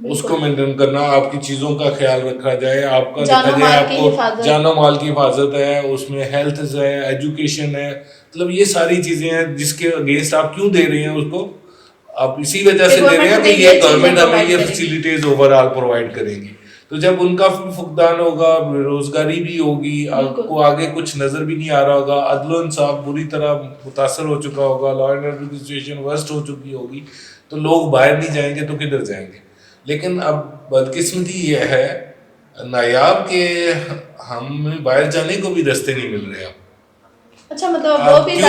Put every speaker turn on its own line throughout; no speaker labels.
اس کو مینٹین کرنا, آپ کی چیزوں کا خیال رکھا جائے, آپ کا
جان و
دیکھا جائے,
مال کی
آپ کو
حفاظت,
جان و مال کی حفاظت ہے, اس میں ہیلتھ ہے, ایجوکیشن ہے, مطلب یہ ساری چیزیں ہیں جس کے اگینسٹ آپ کیوں دے رہے ہیں اس کو, آپ اسی وجہ سے دے رہے ہیں کہ یہ گورنمنٹ ہمیں یہ فیسلٹیز اوور آل پرووائڈ کریں گی. تو جب ان کا فقدان ہوگا, بے روزگاری بھی ہوگی, آپ کو آگے کچھ نظر بھی نہیں آ رہا ہوگا, عدل و انصاف بری طرح متاثر ہو چکا ہوگا, لا اینڈ آرڈر کی سچویشن ورسٹ ہو چکی ہوگی, تو لوگ باہر نہیں جائیں گے تو کدھر جائیں گے. لیکن اب بدقسمتی یہ ہے نایاب کہ ہم باہر جانے کو بھی رستے نہیں مل رہے.
اچھا مطلب وہ بھی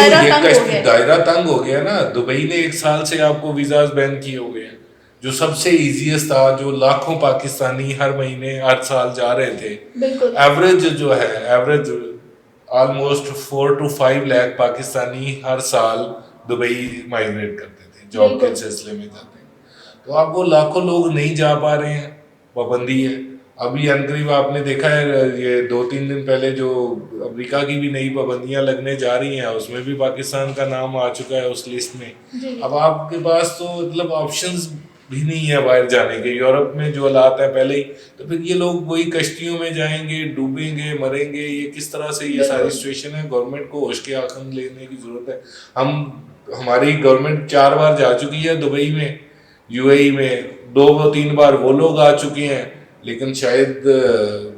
دائرہ تنگ ہو گیا نا. دبئی نے 1 سال سے آپ کو ویزاز بین کیے ہو گئے ہیں, جو سب سے ایزیسٹ تھا, جو لاکھوں پاکستانی ہر مہینے ہر سال جا رہے تھے. ایوریج جو ہے, average almost 4 to 5 lakh Pakistani ہر سال دبئی مائگریٹ کرتے تھے, جاب کے سلسلے میں جاتے ہیں. تو اب وہ لاکھوں لوگ نہیں جا پا رہے ہیں, پابندی ہے. ابھی عنقریب آپ نے دیکھا ہے, یہ 2-3 دن پہلے جو امریکہ کی بھی نئی پابندیاں لگنے جا رہی ہیں, اس میں بھی پاکستان کا نام آ چکا ہے اس لسٹ میں. اب آپ کے پاس تو مطلب آپشنز بھی نہیں ہے باہر جانے کے. یورپ میں جو حالات ہیں پہلے ہی, تو پھر یہ لوگ وہی کشتیوں میں جائیں گے, ڈوبیں گے, مریں گے. یہ کس طرح سے یہ ساری سچویشن ہے. گورنمنٹ کو ہوش کے آخن لینے کی ضرورت ہے. ہماری گورنمنٹ 4 بار جا چکی ہے دبئی میں, یو اے ای میں 2-3 بار وہ لوگ آ چکے ہیں, لیکن شاید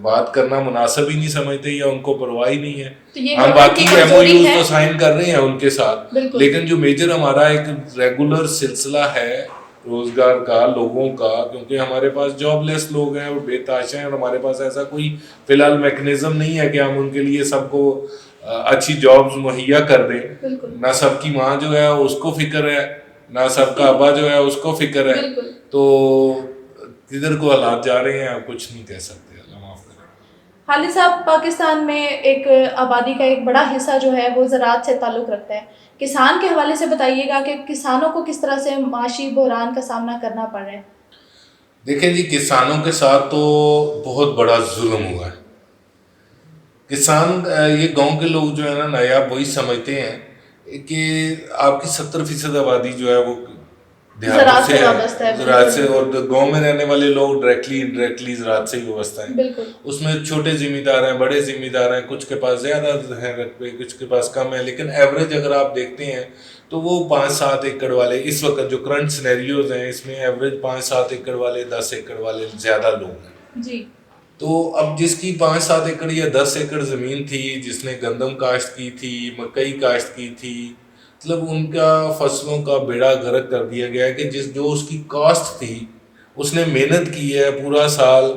بات کرنا مناسب ہی نہیں سمجھتے یا ان کو پرواہ ہی نہیں ہے. ہم باقی ایم او یوز تو سائن کر رہے ہیں ان کے ساتھ, لیکن جو میجر ہمارا ایک ریگولر سلسلہ ہے روزگار کا, لوگوں کا, کیونکہ ہمارے پاس جاب لیس لوگ ہیں اور بے تحاشا ہیں, اور ہمارے پاس ایسا کوئی فی الحال میکنزم نہیں ہے کہ ہم ان کے لیے سب کو اچھی جابز مہیا کر دیں. نہ سب کی ماں جو ہے اس کو فکر ہے, نہ سب کا ابا جو ہے اس کو فکر ہے. تو کدھر کو حالات جا رہے ہیں آپ کچھ نہیں کہہ سکتے, اللہ معاف کرے.
خالد صاحب, پاکستان میں ایک آبادی کا ایک بڑا حصہ جو ہے وہ زراعت سے تعلق رکھتا ہے. کسان کے حوالے سے بتائیے گا کہ کسانوں کو کس طرح سے معاشی بحران کا سامنا کرنا پڑ رہا ہے.
دیکھیں جی, کسانوں کے ساتھ تو بہت بڑا ظلم ہوا ہے. کسان, یہ گاؤں کے لوگ جو ہے نا نایاب, وہی سمجھتے ہیں کہ آپ کی 70% آبادی جو ہے وہ دیہاتوں سے ہے, زراعت سے, اور گاؤں میں رہنے والے لوگ ڈائریکٹلی انڈائریکٹلی زراعت سے ہی وابستہ ہیں. اس میں چھوٹے ذمہ دار ہیں, بڑے ذمہ دار ہیں, کچھ کے پاس زیادہ ہیں رقبے, کچھ کے پاس کم ہے, لیکن ایوریج اگر آپ دیکھتے ہیں تو وہ 5-7 ایکڑ والے اس وقت جو کرنٹ سینیریوز ہیں اس میں ایوریج 5-7 ایکڑ والے, 10 ایکڑ والے زیادہ لوگ ہیں.
جی.
تو اب جس کی 5-7 ایکڑ یا 10 ایکڑ زمین تھی, جس نے گندم کاشت کی تھی, مکئی کاشت کی تھی, مطلب ان کا فصلوں کا بیڑا غرق کر دیا گیا ہے کہ جو اس کی کاسٹ تھی, اس نے محنت کی ہے پورا سال.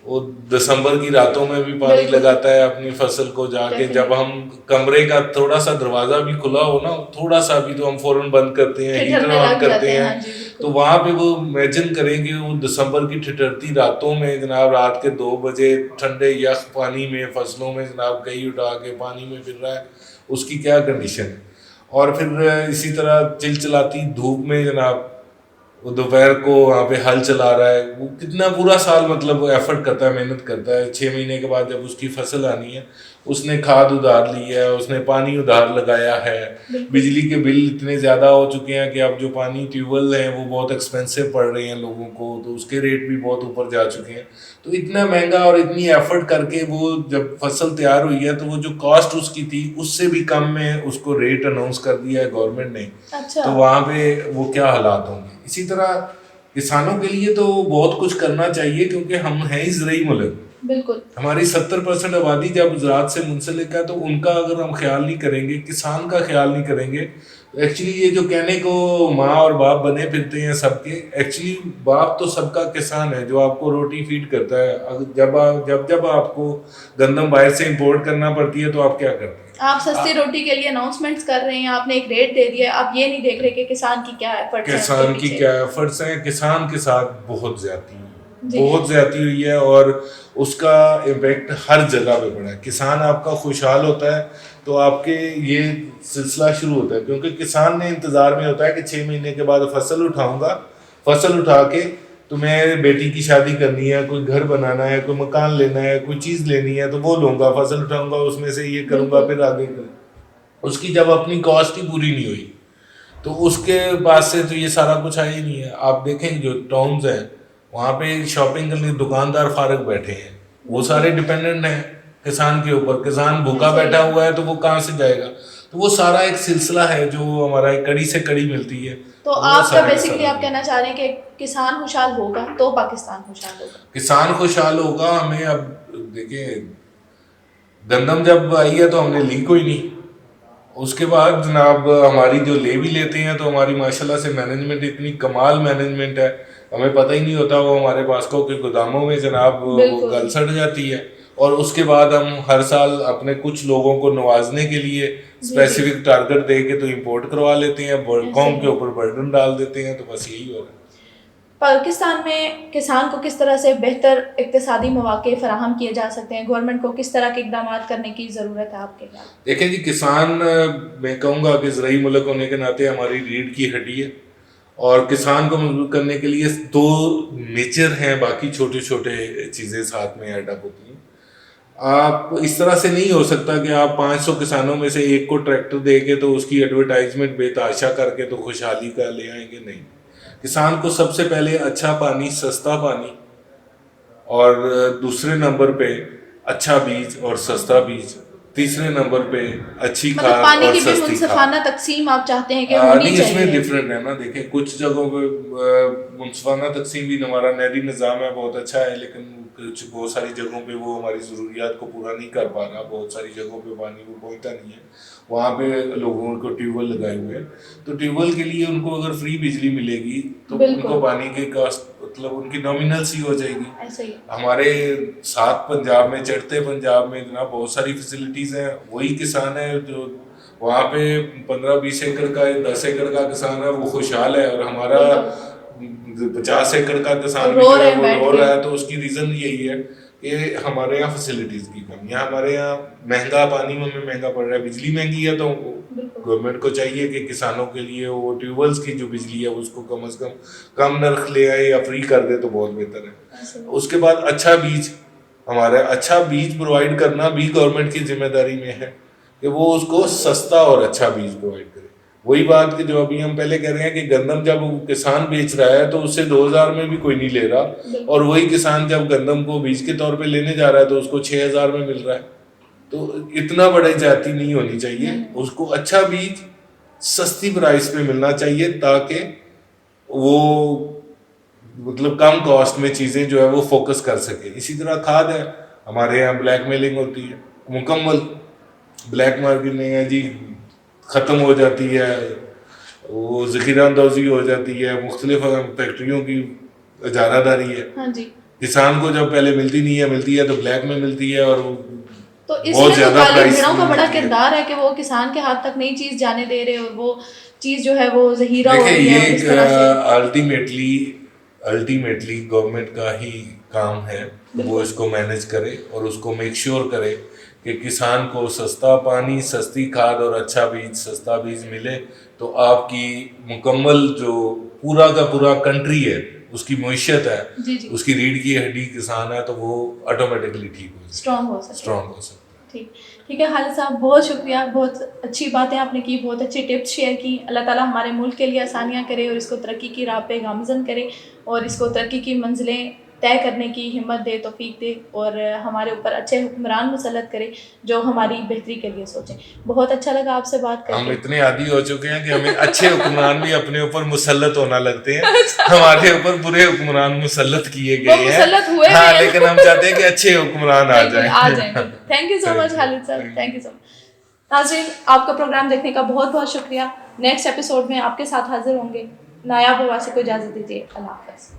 وہ دسمبر کی راتوں میں بھی پانی لگاتا ہے اپنی فصل کو جا کے. جب ہم کمرے کا تھوڑا سا دروازہ بھی کھلا ہو نا, تھوڑا سا بھی, تو ہم فوراً بند کرتے ہیں, ہیٹر آن کرتے ہیں. تو وہاں پہ وہ امیجن کریں کہ وہ دسمبر کی ٹھٹھرتی راتوں میں جناب رات کے 2 بجے ٹھنڈے یخ پانی میں فصلوں میں جناب کئی اٹھا کے پانی میں پھر رہا ہے, اس کی کیا کنڈیشن ہے. اور پھر اسی طرح چلچلاتی دھوپ میں جناب وہ دوپہر کو وہاں پہ ہل چلا رہا ہے. وہ کتنا پورا سال مطلب ایفرٹ کرتا ہے, محنت کرتا ہے. 6 مہینے کے بعد جب اس کی فصل آنی ہے, اس نے کھاد ادھار لی ہے, اس نے پانی ادھار لگایا ہے, بجلی کے بل اتنے زیادہ ہو چکے ہیں کہ اب جو پانی ٹیوب ویل ہیں وہ بہت ایکسپینسو پڑ رہے ہیں لوگوں کو, تو اس کے ریٹ بھی بہت اوپر جا چکے ہیں. تو اتنا مہنگا اور اتنی ایفرٹ کر کے وہ جب فصل تیار ہوئی ہے تو وہ جو کاسٹ اس کی تھی اس سے بھی کم میں اس کو ریٹ اناؤنس کر دیا ہے گورنمنٹ نے. تو وہاں پہ وہ کیا حالات ہوں گے. اسی طرح کسانوں کے لیے تو بہت کچھ کرنا چاہیے, کیونکہ ہم ہیں ہی زرعی ملک. بالکل, ہماری 70% آبادی جب زراعت سے منسلک ہے, تو ان کا اگر ہم خیال نہیں کریں گے, کسان کا خیال نہیں کریں گے, ایکچولی یہ جو کہنے کو ماں اور باپ بنے پھرتے ہیں سب کے, ایکچولی باپ تو سب کا کسان ہے جو آپ کو روٹی فیڈ کرتا ہے. جب آپ کو گندم باہر سے امپورٹ کرنا پڑتی ہے تو آپ کیا کرتے ہیں؟
آپ سستی روٹی کے لیے اناؤنسمنٹس کر رہے ہیں, آپ نے ایک ریٹ دے دیا, آپ یہ نہیں دیکھ رہے کہ کسان کی کیا ایفرٹس ہیں.
کسان کی کیا ایفرٹس ہیں. کسان کے ساتھ بہت زیادتی ہوئی, بہت زیادتی ہوئی ہے, اور اس کا امپیکٹ ہر جگہ پہ پڑا ہے. کسان آپ کا خوشحال ہوتا ہے تو آپ کے یہ سلسلہ شروع ہوتا ہے, کیونکہ کسان نے انتظار میں ہوتا ہے کہ 6 مہینے کے بعد فصل اٹھاؤں گا, فصل اٹھا کے تمہیں بیٹی کی شادی کرنی ہے, کوئی گھر بنانا ہے, کوئی مکان لینا ہے, کوئی چیز لینی ہے, تو وہ لوں گا, فصل اٹھاؤں گا, اس میں سے یہ کروں گا, پھر آگے کروں. اس کی جب اپنی کاسٹ ہی پوری نہیں ہوئی تو اس کے بعد سے تو یہ سارا کچھ آیا ہی نہیں ہے. آپ دیکھیں جو ٹاؤنز ہیں وہاں پہ شاپنگ کرنے دکاندار فارغ بیٹھے ہیں, وہ سارے ڈپینڈنٹ ہیں کسان کے اوپر. کسان بھوکا بیٹھا ہوا ہے تو وہ کہاں سے جائے گا؟ تو وہ سارا ایک سلسلہ ہے جو ہمارا کڑی سے کڑی ملتی ہے.
تو آپ کا بیسیکلی آپ کہنا چاہ رہے ہیں کہ کسان خوشحال ہوگا تو پاکستان خوشحال ہوگا.
کسان خوشحال ہوگا. ہمیں اب دیکھیں گندم جب آئی ہے تو ہم نے لی کوئی نہیں, اس کے بعد جناب ہماری جو لے بھی لیتے ہیں تو ہماری ماشاءاللہ سے مینجمنٹ اتنی کمال مینجمنٹ ہے, ہمیں پتہ ہی نہیں ہوتا وہ ہمارے باسکو کے گوداموں میں جناب وہ گل سڑ جاتی ہے. اور اس کے بعد ہم ہر سال اپنے کچھ لوگوں کو نوازنے کے لیے اسپیسیفک ٹارگٹ دے کے تو امپورٹ کروا لیتے ہیں, قوم کے اوپر برڈن ڈال دیتے ہیں. تو بس یہی ہو رہا ہے.
پاکستان میں کسان کو کس طرح سے بہتر اقتصادی مواقع فراہم کیے جا سکتے ہیں؟ گورنمنٹ کو کس طرح کے اقدامات کرنے کی ضرورت ہے آپ کے خیال؟
دیکھیں جی, کسان میں کہوں گا کہ زرعی ملک ہونے کے ناطے ہماری ریڑھ کی ہڈی ہے, اور کسان کو مضبوط کرنے کے لیے 2 میجر ہیں, باقی چھوٹے چھوٹے چیزیں ساتھ میں ایڈ اپ ہوتی ہیں. آپ اس طرح سے نہیں ہو سکتا کہ آپ 500 کسانوں میں سے ایک کو ٹریکٹر دے کے تو اس کی ایڈورٹائزمنٹ بے تحاشا کر کے تو خوشحالی کا لے آئیں گے. نہیں, کسان کو سب سے پہلے اچھا پانی, سستا پانی, اور دوسرے نمبر پہ اچھا بیج اور سستا بیج, تیسرے نمبر پہ اچھی کھاد
پانی
اور
کی بھی
سستی
منصفانہ
کھاد.
تقسیم آپ چاہتے ہیں کہ ہونی
نہیں,
چاہیے.
اس میں ڈفرینٹ ہے نا. دیکھیں کچھ جگہوں پہ منصفانہ تقسیم بھی ہمارا نہری نظام ہے بہت اچھا ہے, لیکن کچھ بہت ساری جگہوں پہ وہ ہماری ضروریات کو پورا نہیں کر پا رہا. بہت ساری جگہوں پہ پانی وہ پہنچتا نہیں ہے. وہاں پہ لوگوں کو ٹیوب ویل لگائے ہوئے ہیں, تو ٹیوب ویل کے لیے ان کو اگر فری بجلی ملے گی تو ان کو پانی کی کاسٹ مطلب ان کی نامینل سی ہو جائے گی. ہمارے ساتھ پنجاب میں, چڑھتے پنجاب میں جناب بہت ساری فیسلٹیز ہیں. وہی کسان ہے جو وہاں پہ 15-20 ایکڑ کا 10 ایکڑ کا کسان ہے وہ خوشحال ہے, اور ہمارا 50 ایکڑ کا کسان بھی جو ہے وہ رو رہا ہے. تو اس کی ریزن یہی ہے کہ ہمارے یہاں فیسلٹیز کی کمی ہے. ہمارے یہاں مہنگا پانی ہمیں مہنگا پڑ رہا ہے, بجلی مہنگی ہے. تو گورنمنٹ کو چاہیے کہ کسانوں کے لیے وہ ٹیوب ویلس کی جو بجلی ہے اس کو کم از کم نرخ لے آئے یا فری کر دے تو بہت بہتر ہے. اس کے بعد اچھا بیج, ہمارا اچھا بیج پرووائڈ کرنا بھی گورنمنٹ کی ذمہ داری میں ہے کہ وہ اس کو سستا اور اچھا بیج پرووائڈ کرے. وہی بات کہ جو ابھی ہم پہلے کہہ رہے ہیں کہ گندم جب کسان بیچ رہا ہے تو اس سے 2000 میں بھی کوئی نہیں لے رہا, اور وہی کسان جب گندم کو بیج کے طور پہ لینے جا رہا ہے تو اس کو 6000 میں مل رہا ہے. تو اتنا بڑی زیادتی نہیں ہونی چاہیے. اس کو اچھا بیج سستی پرائس پہ ملنا چاہیے تاکہ وہ مطلب کم کاسٹ میں چیزیں جو ہے وہ فوکس کر سکے. اسی طرح کھاد ہے, ہمارے یہاں بلیک میلنگ ہوتی ہے, مکمل بلیک مارکیٹ نہیں ہے جی, ختم ہو جاتی ہے, وہ ذخیرہ اندوزی ہو جاتی ہے, مختلف فیکٹریوں کی اجارہ داری ہے. کسان کو جب پہلے ملتی نہیں ہے, ملتی ہے تو بلیک میں ملتی ہے, اور
تو اس میں تو کالی بھیڑوں کا بڑا کردار ہے کہ وہ کسان کے ہاتھ تک نئی چیز جانے دے رہے, اور وہ چیز جو ہے وہ ذخیرہ ہو رہی ہے.
دیکھیں یہ الٹیمیٹلی گورنمنٹ کا ہی کام ہے وہ اس کو مینیج کرے اور اس کو میک شیور کرے کہ کسان کو سستا پانی, سستی کھاد اور اچھا بیج, سستا بیج ملے. تو آپ کی مکمل جو پورا کا پورا کنٹری ہے اس کی معیشت ہے, اس کی ریڑھ کی ہڈی کسان ہے, تو وہ آٹومیٹکلی ٹھیک ہو جائے, اسٹرانگ ہو سکتا ہے.
ٹھیک ہے خالد صاحب, بہت شکریہ, بہت اچھی باتیں آپ نے کی, بہت اچھی ٹپس شیئر کی. اللہ تعالیٰ ہمارے ملک کے لیے آسانیاں کرے اور اس کو ترقی کی راہ پہ گامزن کرے, اور اس کو ترقی کی منزلیں طے کرنے کی ہمت دے, توفیق دے, اور ہمارے اوپر اچھے حکمران مسلط کرے جو ہماری بہتری کے لیے سوچیں. بہت اچھا لگا آپ سے بات کر کے.
ہم اتنے عادی ہو چکے ہیں کہ ہمیں اچھے حکمران بھی اپنے اوپر مسلط ہونا لگتے ہیں. ہمارے اوپر برے حکمران مسلط کیے گئے ہیں, ہاں, لیکن ہم چاہتے ہیں کہ اچھے حکمران آ جائیں.
تھینک یو سو مچ خالد صاحب, تھینک یو سو مچ. ناظرین, آپ کا پروگرام دیکھنے کا بہت بہت شکریہ. نیکسٹ ایپیسوڈ میں آپ کے ساتھ حاضر ہوں گے. نایاب بواسی کو اجازت دیجیے. اللہ حافظ.